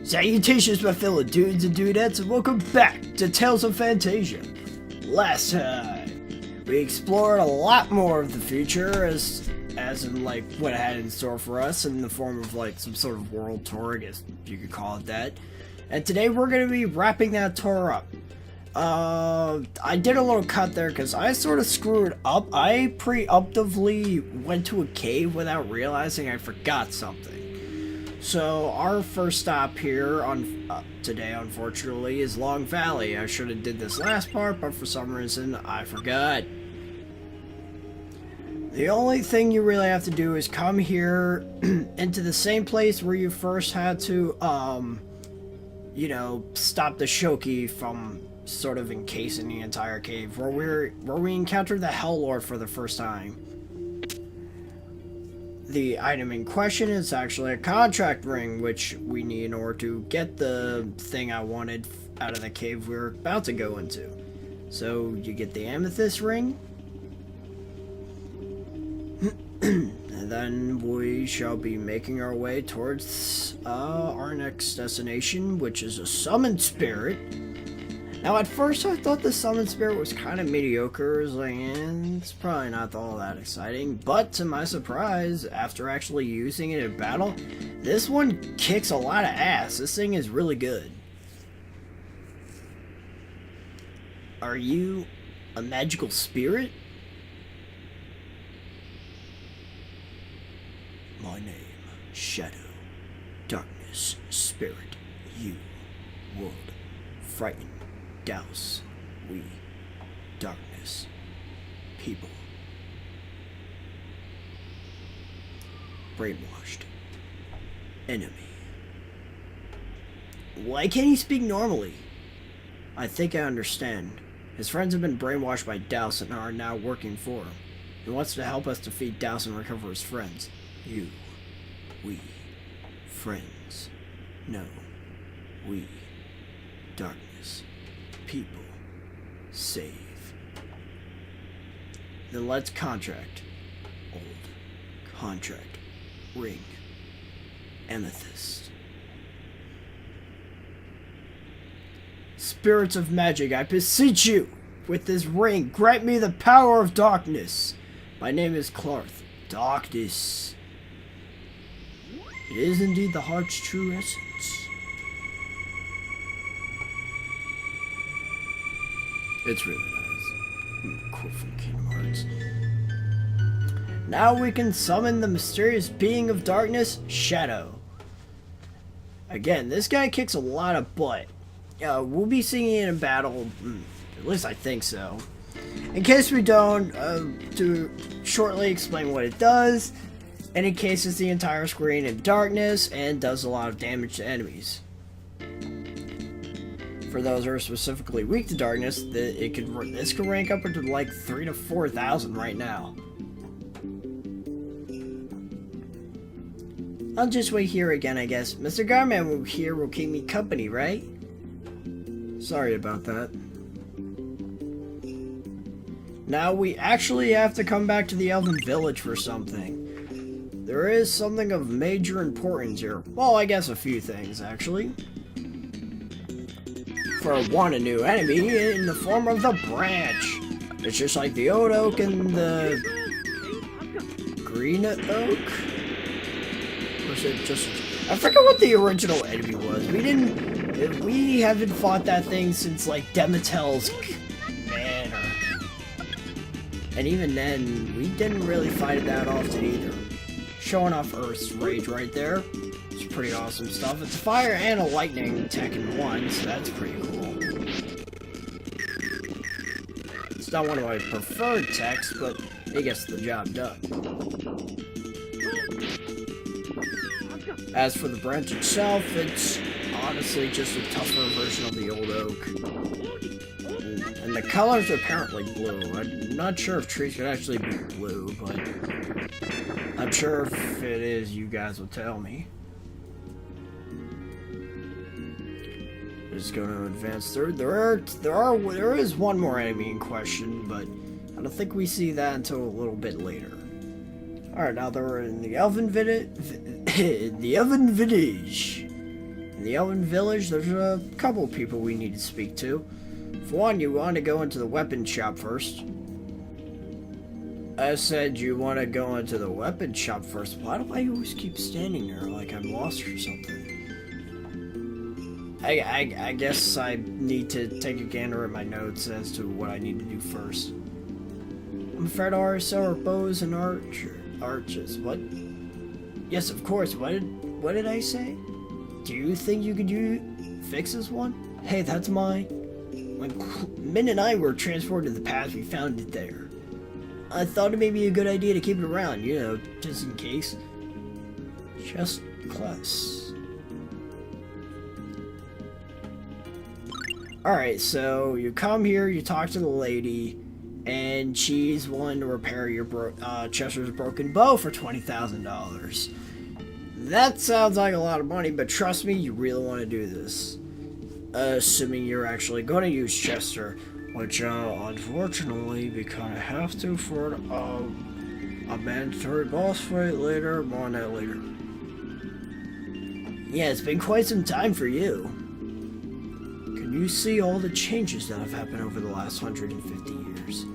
Salutations, my fellow dudes and dudettes, and welcome back to Tales of Phantasia. Last time, we explored a lot more of the future, as in, like, what it had in store for us in the form of, like, some sort of world tour, I guess you could call it that. And today we're going to be wrapping that tour up. I did a little cut there because I sort of screwed up. I preemptively went to a cave without realizing I forgot something. So our first stop here on today, unfortunately, is Long Valley. I should have did this last part, but for some reason I forgot. The only thing you really have to do is come here into the same place where you first had to, you know, stop the Shoki from sort of encasing the entire cave, where we encountered the Hell Lord for the first time. The item in question is actually a contract ring, which we need in order to get the thing I wanted out of the cave we're about to go into. So you get the amethyst ring, and then we shall be making our way towards our next destination, which is a summoned spirit. Now, at first, I thought the summon spirit was kind of mediocre. I was like, it's probably not all that exciting. But to my surprise, after actually using it in battle, this one kicks a lot of ass. This thing is really good. Are you a magical spirit? My name, Shadow, Darkness, Spirit, you, World, Frightened. Douse, we, darkness, people, brainwashed, enemy. Why can't he speak normally? I think I understand. His friends have been brainwashed by Douse and are now working for him. He wants to help us defeat Douse and recover his friends. You, we, friends, no, we, darkness. People. Save. Then let's contract. Old. Contract. Ring. Amethyst. Spirits of magic, I beseech you! With this ring, grant me the power of darkness! My name is Clarth. Darkness. It is indeed the heart's true essence. It's really nice. Quote from Kingdom Hearts. Now we can summon the mysterious being of darkness, Shadow. Again, this guy kicks a lot of butt. We'll be seeing it in battle, at least I think so. In case we don't, to shortly explain what it does, it encases the entire screen in darkness and does a lot of damage to enemies. For those who are specifically weak to darkness, this could rank up into like 3,000 to 4,000 right now. I'll just wait here again, I guess. Mr. Garman here will keep me company, right? Sorry about that. Now we actually have to come back to the Elven Village for something. There is something of major importance here. Well, I guess a few things, actually. For one, a new enemy in the form of the branch. It's just like the old oak and the green oak. Or is it just? I forget what the original enemy was. We haven't fought that thing since like Demetel's Manor, and even then, we didn't really fight it that often either. Showing off Earth's Rage right there. It's pretty awesome stuff. It's fire and a lightning tech in one, so that's pretty cool. It's not one of my preferred techs, but it gets the job done. As for the branch itself, it's honestly just a tougher version of the old oak. And the colors are apparently blue. I'm not sure if trees could actually be blue, but I'm sure if it is, you guys will tell me. Just going to advance through. There is one more enemy in question, but I don't think we see that until a little bit later. Alright, now that we're in the Elven Village. In the Elven Village, there's a couple people we need to speak to. For one, you want to go into the weapon shop first. I said you want to go into the weapon shop first. Why do I always keep standing there like I'm lost or something? I guess I need to take a gander at my notes as to what I need to do first. I'm afraid our seller bows and arches. What? Yes, of course. What did I say? Do you think you could fix this one? Hey, that's mine. When Min and I were transported to the past, we found it there. I thought it may be a good idea to keep it around, you know, just in case. Just close. Alright, so you come here, you talk to the lady, and she's willing to repair your Chester's broken bow for $20,000. That sounds like a lot of money, but trust me, you really want to do this. Assuming you're actually going to use Chester, which, unfortunately, we kind of have to for a mandatory boss fight later. More on that later. Yeah, it's been quite some time for you. Can you see all the changes that have happened over the last 150 years?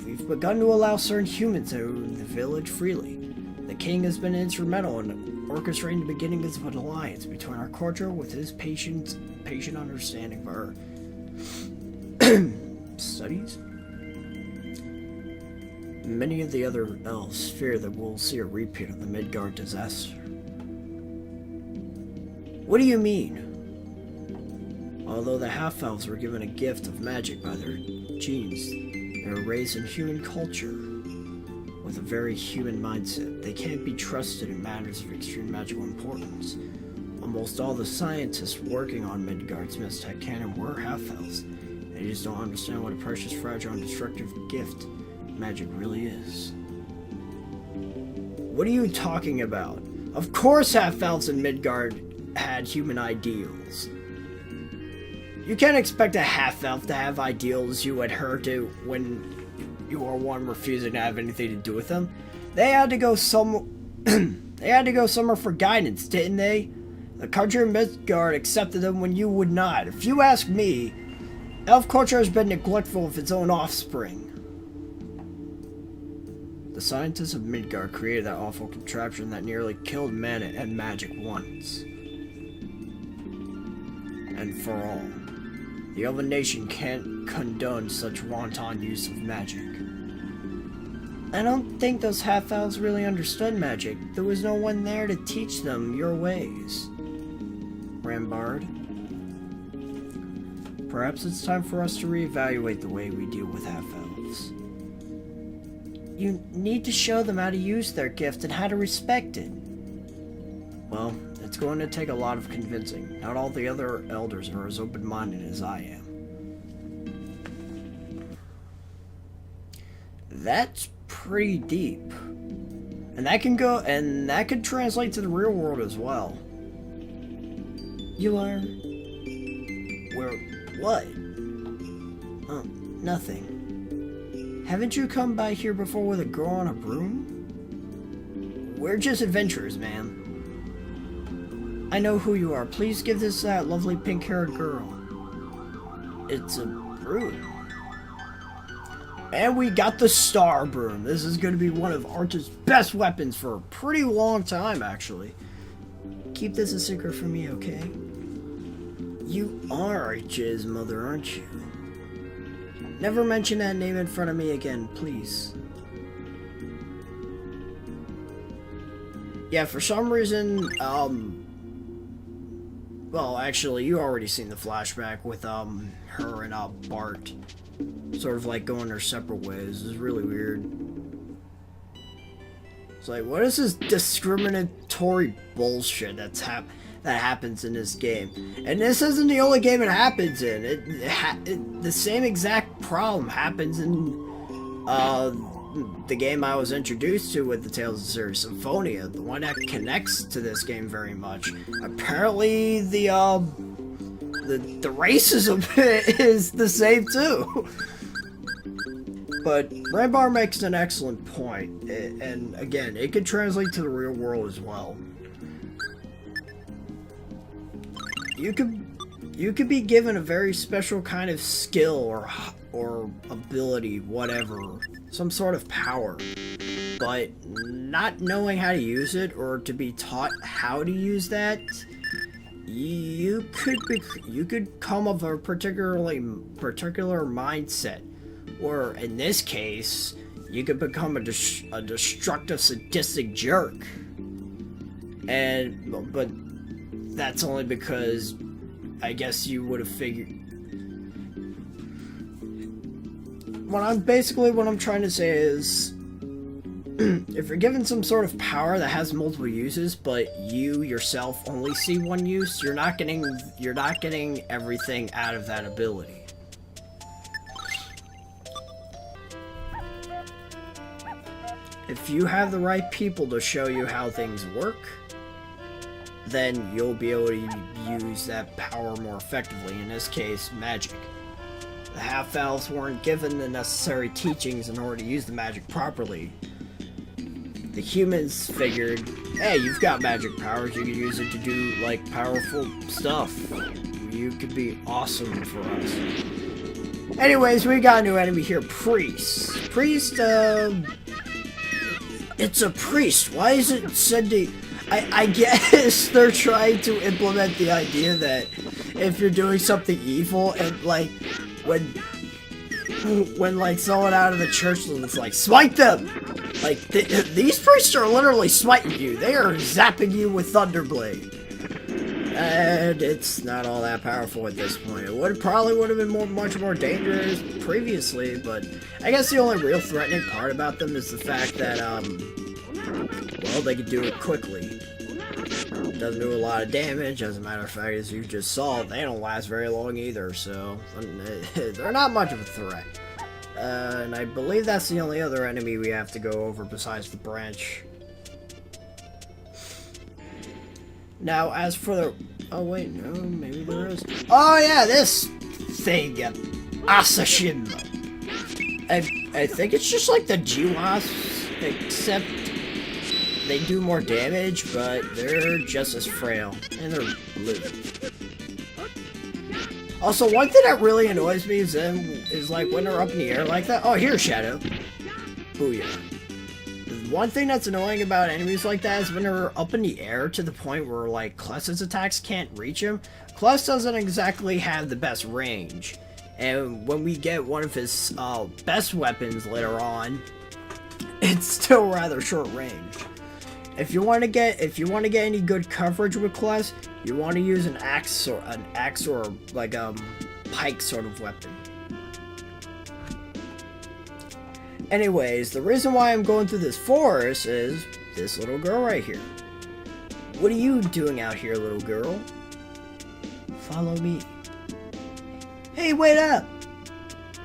We've begun to allow certain humans into the village freely. The king has been instrumental in orchestrating the beginnings of an alliance between our culture with his patient understanding of our studies. Many of the other elves fear that we'll see a repeat of the Midgard disaster. What do you mean? Although the half-elves were given a gift of magic by their genes, they were raised in human culture with a very human mindset. They can't be trusted in matters of extreme magical importance. Almost all the scientists working on Midgard's Mistech Cannon were half-elves. They just don't understand what a precious, fragile, and destructive gift magic really is. What are you talking about? Of course half-elves in Midgard had human ideals. You can't expect a half-elf to have ideals you adhere to when you are one refusing to have anything to do with them. They had to go somewhere for guidance, didn't they? The country of Midgard accepted them when you would not. If you ask me, elf culture has been neglectful of its own offspring. The scientists of Midgard created that awful contraption that nearly killed man and magic once. And for all. The Elven nation can't condone such wanton use of magic. I don't think those half-elves really understood magic. There was no one there to teach them your ways. Rambard. Perhaps it's time for us to reevaluate the way we deal with half-elves. You need to show them how to use their gift and how to respect it. Well, it's going to take a lot of convincing. Not all the other elders are as open-minded as I am. That's pretty deep. And that could translate to the real world as well. You are... Where... What? Oh, nothing. Haven't you come by here before with a girl on a broom? We're just adventurers, ma'am. I know who you are. Please give this that lovely pink-haired girl. It's a broom. And we got the star broom. This is going to be one of Arch's best weapons for a pretty long time, actually. Keep this a secret from me, okay? You are Arch's mother, aren't you? Never mention that name in front of me again, please. Yeah, for some reason, well, actually, you already seen the flashback with, her and, Bart. Sort of, like, going their separate ways. It's really weird. It's like, what is this discriminatory bullshit that happens in this game? And this isn't the only game it happens in. The same exact problem happens in, the game I was introduced to with the Tales of Series Symphonia, the one that connects to this game very much. Apparently, the racism is the same too. But Rambar makes an excellent point, and again, it could translate to the real world as well. you could be given a very special kind of skill or ability, whatever, some sort of power, but not knowing how to use it or to be taught how to use that, you could come of a particular mindset, or in this case, you could become a destructive, sadistic jerk. But that's only because I guess you would have figured. What I'm trying to say is, if you're given some sort of power that has multiple uses, but you yourself only see one use, you're not getting everything out of that ability. If you have the right people to show you how things work, then you'll be able to use that power more effectively, in this case, magic. The half-elves weren't given the necessary teachings in order to use the magic properly. The humans figured, hey, you've got magic powers, you can use it to do, like, powerful stuff. You could be awesome for us. Anyways, we got a new enemy here, Priest. It's a priest. Why is it said to... I guess they're trying to implement the idea that if you're doing something evil and, like, when like, someone out of the church is like, smite them! Like, these priests are literally smiting you. They are zapping you with Thunderblade. And it's not all that powerful at this point. It probably would have been much more dangerous previously, but I guess the only real threatening part about them is the fact that, well, they can do it quickly. It doesn't do a lot of damage. As a matter of fact, as you just saw, they don't last very long either, so they're not much of a threat. And I believe that's the only other enemy we have to go over besides the branch. Now, as for the... Oh, wait, no, maybe there is... Oh, yeah, this thing, Asashim. I think it's just like the G-Wasps, except they do more damage, but they're just as frail, and they're blue. Also, one thing that really annoys me is like when they're up in the air like that. Oh, here's Shadow. Booyah. One thing that's annoying about enemies like that is when they're up in the air to the point where, like, Kless's attacks can't reach him. Kless doesn't exactly have the best range. And when we get one of his best weapons later on, it's still rather short range. If you want to get any good coverage with Kless, you want to use an axe or like pike sort of weapon. Anyways, the reason why I'm going through this forest is this little girl right here. What are you doing out here, little girl? Follow me. Hey, wait up!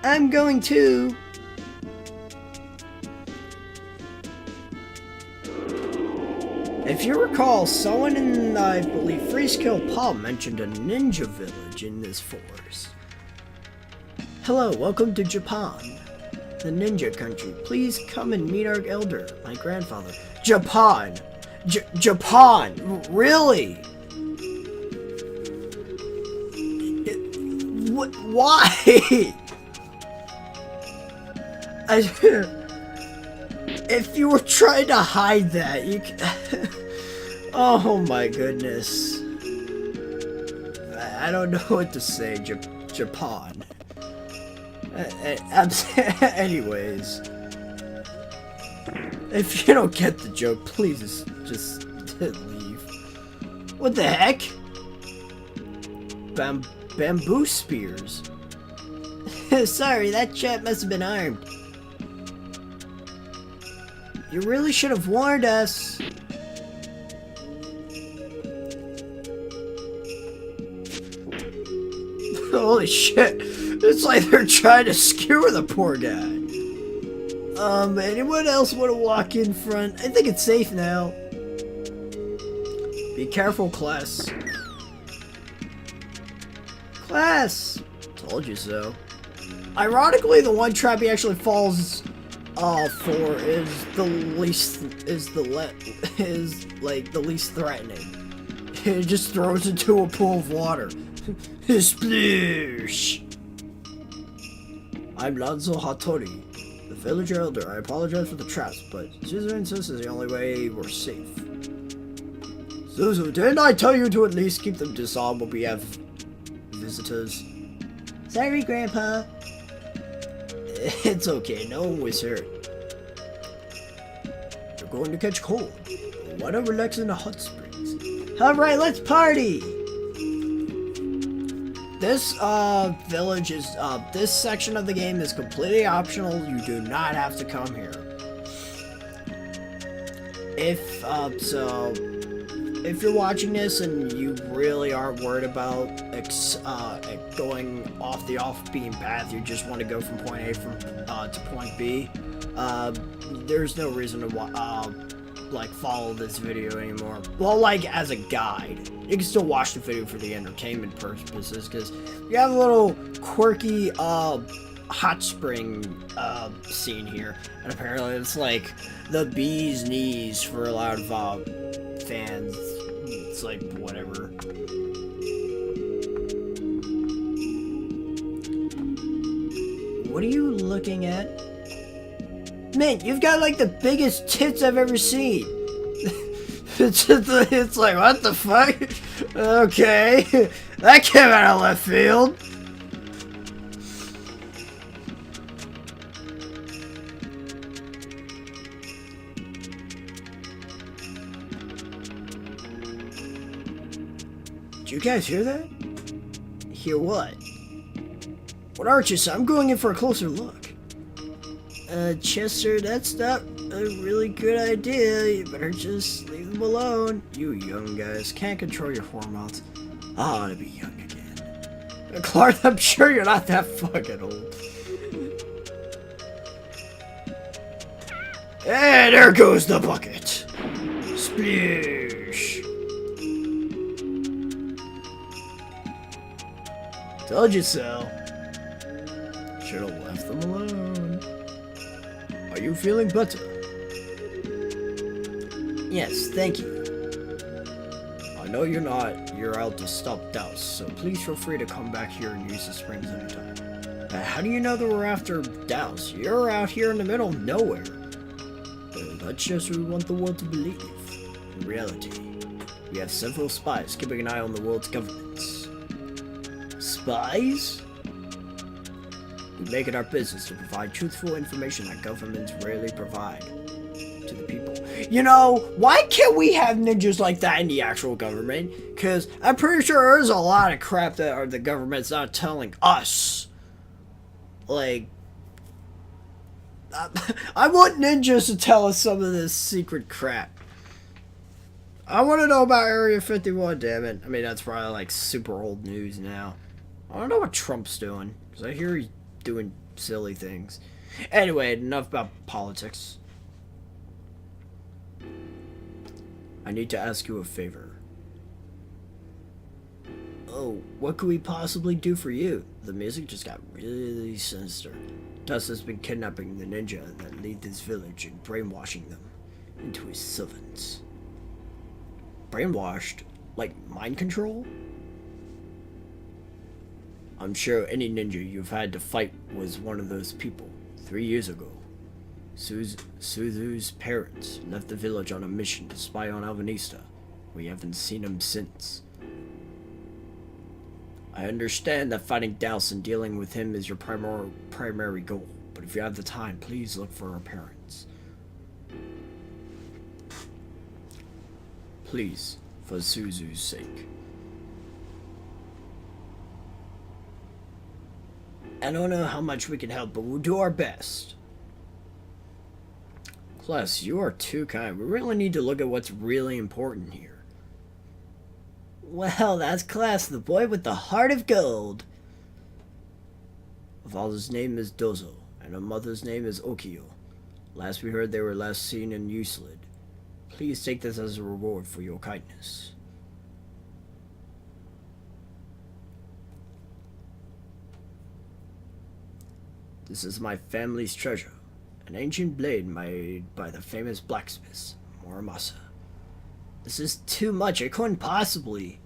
I'm going too. If you recall, someone in, I believe, Freeskill Paul mentioned a ninja village in this forest. Hello, welcome to Japan, the ninja country. Please come and meet our elder, my grandfather. Japan! Japan! Really? Why? If you were trying to hide that, you oh my goodness. I don't know what to say, Japan. Anyways. If you don't get the joke, please just leave. What the heck? Bamboo spears. Sorry, that chap must have been armed. You really should have warned us. Holy shit. It's like they're trying to skewer the poor guy. Anyone else want to walk in front? I think it's safe now. Be careful, Kless. Kless! Told you so. Ironically, the one trap he actually falls for is the least threatening. It just throws into a pool of water. Sploosh! I'm Lanzo Hattori, the village elder. I apologize for the traps, but Suzu insists is the only way we're safe. Suzu, didn't I tell you to at least keep them disarmed when we have visitors? Sorry, Grandpa. It's okay, no one was hurt. You're going to catch cold. Why not relax in the hot springs? Alright, let's party! This village is this section of the game is completely optional. You do not have to come here. If you're watching this and you really aren't worried about going off the off-beaten path, you just want to go from point A to point B, there's no reason to like follow this video anymore. Well, like as a guide, you can still watch the video for the entertainment purposes because you have a little quirky hot spring scene here, and apparently it's like the bee's knees for a lot of fans. It's like whatever. What are you looking at? Man, you've got like the biggest tits I've ever seen. It's like, what the fuck? Okay, that came out of left field. Did you guys hear that? Hear what? What aren't you, son? I'm going in for a closer look. Chester, that's not a really good idea. You better just leave them alone. You young guys can't control your hormones. I want to be young again. Clark, I'm sure you're not that fucking old. And there goes the bucket. Sploosh. Told you so. Should have left them alone. Are you feeling better? Yes, thank you. I know you're not. You're out to stop Douse, so please feel free to come back here and use the springs anytime. How do you know that we're after Douse? You're out here in the middle of nowhere. That's just what we want the world to believe. In reality, we have several spies keeping an eye on the world's governments. Spies? We make it our business to provide truthful information that governments rarely provide to the people. You know, why can't we have ninjas like that in the actual government? Because I'm pretty sure there's a lot of crap that the government's not telling us. Like, I want ninjas to tell us some of this secret crap. I want to know about Area 51, damn it. I mean, that's probably like super old news now. I don't know what Trump's doing, because I hear he's doing silly things. Anyway, enough about politics. I need to ask you a favor. Oh, what could we possibly do for you? The music just got really sinister. Dust has been kidnapping the ninja that lead this village and brainwashing them into his servants. Brainwashed? Like mind control? I'm sure any ninja you've had to fight was one of those people. 3 years ago, Suzu's parents left the village on a mission to spy on Alvanista. We haven't seen him since. I understand that fighting Douse and dealing with him is your primary goal, but if you have the time, please look for our parents. Please, for Suzu's sake. I don't know how much we can help, but we'll do our best. Plus, you are too kind. We really need to look at what's really important here. Well, that's class, the boy with the heart of gold. Her father's name is Dozo, and her mother's name is Okio. Last we heard, they were last seen in Euclid. Please take this as a reward for your kindness. This is my family's treasure, an ancient blade made by the famous blacksmith, Muramasa. This is too much. I couldn't possibly.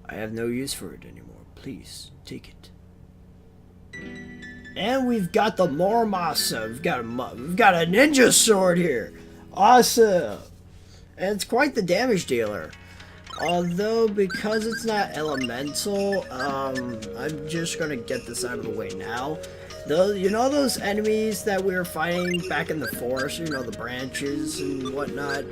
I have no use for it anymore. Please, take it. And we've got the Moramasa. We've got a ninja sword here. Awesome. And it's quite the damage dealer. Although, because it's not elemental, I'm just gonna get this out of the way now. You know those enemies that we were fighting back in the forest, you know, the branches and whatnot?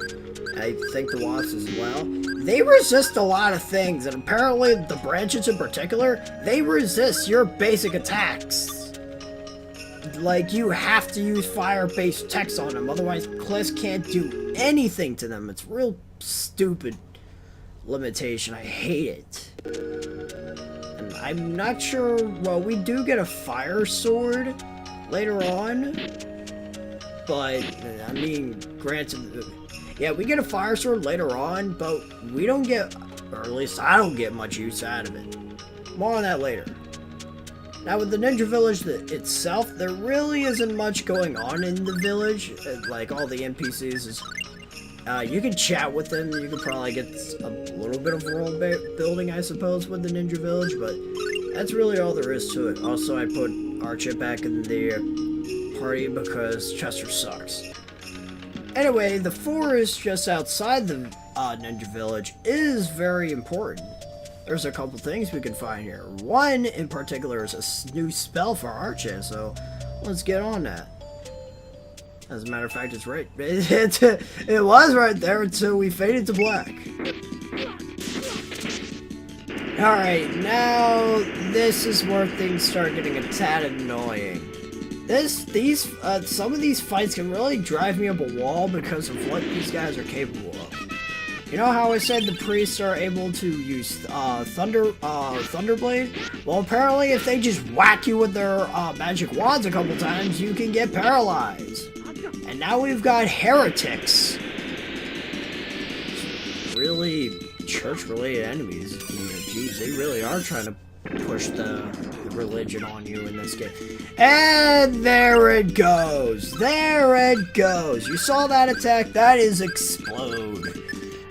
I think the wasps as well. They resist a lot of things, and apparently the branches in particular, they resist your basic attacks. Like, you have to use fire-based attacks on them, otherwise Cliss can't do anything to them. It's real stupid limitation. I hate it. And I'm not sure, well, we do get a fire sword later on, but, I mean, granted, yeah, we get a fire sword later on, but we don't get, or at least I don't get much use out of it. More on that later. Now, with the Ninja Village itself, there really isn't much going on in the village. Like, all the NPCs is, you can chat with them, you can probably get a little bit of world building, I suppose, with the Ninja Village, but that's really all there is to it. Also, I put Archie back in the party because Chester sucks. Anyway, the forest just outside the Ninja Village is very important. There's a couple things we can find here. One in particular is a new spell for Archie, so let's get on that. As a matter of fact, it's right. It was right there until we faded to black. Alright, now this is where things start getting a tad annoying. Some of these fights can really drive me up a wall because of what these guys are capable of. You know how I said the priests are able to use Thunderblade? Well, apparently if they just whack you with their magic wands a couple times, you can get paralyzed. And now we've got heretics. Really church-related enemies. Jeez, they really are trying to push the religion on you in this game. And there it goes. There it goes. You saw that attack? That is explode.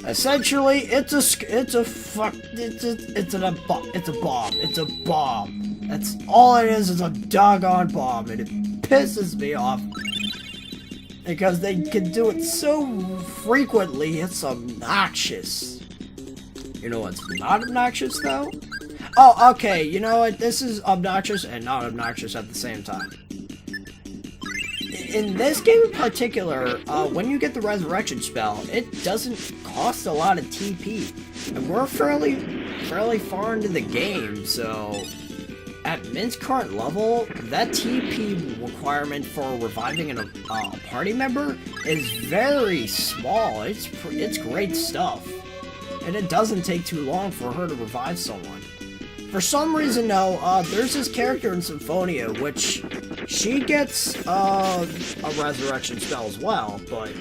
Essentially, it's a bomb. It's a bomb. That's all it is a doggone bomb, and it pisses me off because they can do it so frequently. It's obnoxious. You know what's not obnoxious though? Oh, okay. You know what? This is obnoxious and not obnoxious at the same time. In this game in particular, when you get the resurrection spell, it doesn't cost a lot of TP, and we're fairly far into the game, so at Mint's current level, that TP requirement for reviving a party member is very small. It's great stuff, and it doesn't take too long for her to revive someone. For some reason, though, there's this character in Symphonia, which she gets a resurrection spell as well, but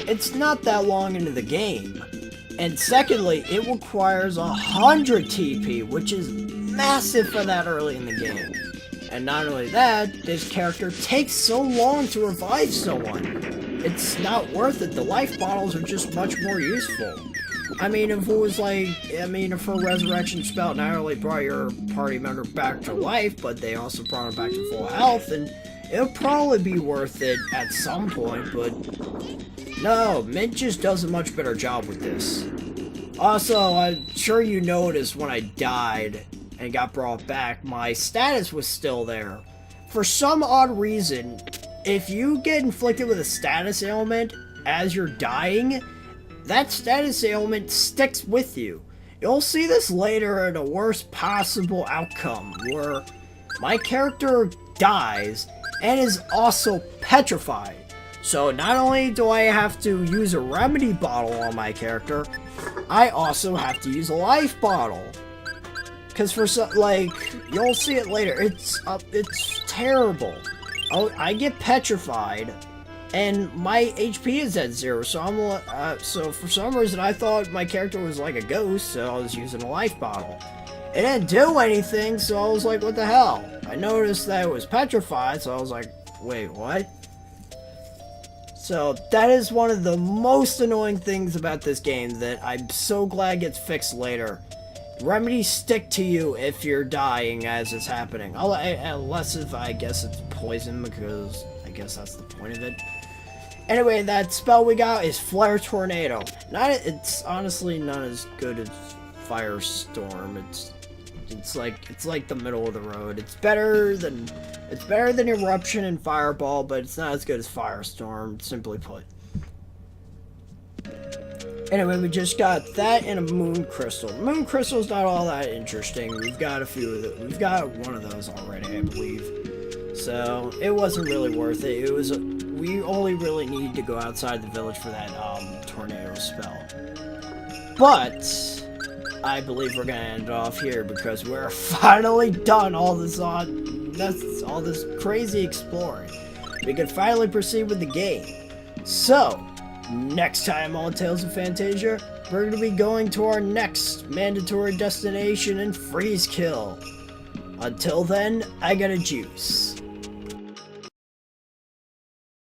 it's not that long into the game. And secondly, it requires 100 TP, which is massive for that early in the game. And not only that, this character takes so long to revive someone. It's not worth it. The life bottles are just much more useful. I mean, if it was like, if her resurrection spell not only brought your party member back to life, but they also brought her back to full health, and it'll probably be worth it at some point, but no, Mint just does a much better job with this. Also, I'm sure you noticed when I died and got brought back, my status was still there. For some odd reason, if you get inflicted with a status ailment as you're dying, that status ailment sticks with you. You'll see this later in a worst possible outcome, where my character dies and is also petrified. So not only do I have to use a remedy bottle on my character, I also have to use a life bottle. Cause for some, you'll see it later. It's terrible. I get petrified, and my HP is at 0. So so for some reason I thought my character was like a ghost, so I was using a life bottle. It didn't do anything, so I was like, what the hell? I noticed that it was petrified, so I was like, wait, what? So that is one of the most annoying things about this game that I'm so glad gets fixed later. Remedies stick to you if you're dying as it's happening. Unless if I guess it's poison, because I guess that's the point of it. Anyway, that spell we got is Flare Tornado. It's honestly not as good as Firestorm. It's like the middle of the road. It's better than Eruption and Fireball, but it's not as good as Firestorm, simply put. Anyway, we just got that and a Moon Crystal. Moon Crystal's not all that interesting. We've got a few of them. We've got one of those already, I believe. So it wasn't really worth it. We only really needed to go outside the village for that tornado spell. But I believe we're gonna end it off here because we're finally done all this crazy exploring. We can finally proceed with the game. So next time on Tales of Phantasia, we're gonna be going to our next mandatory destination in Freeze Kill. Until then, I gotta juice.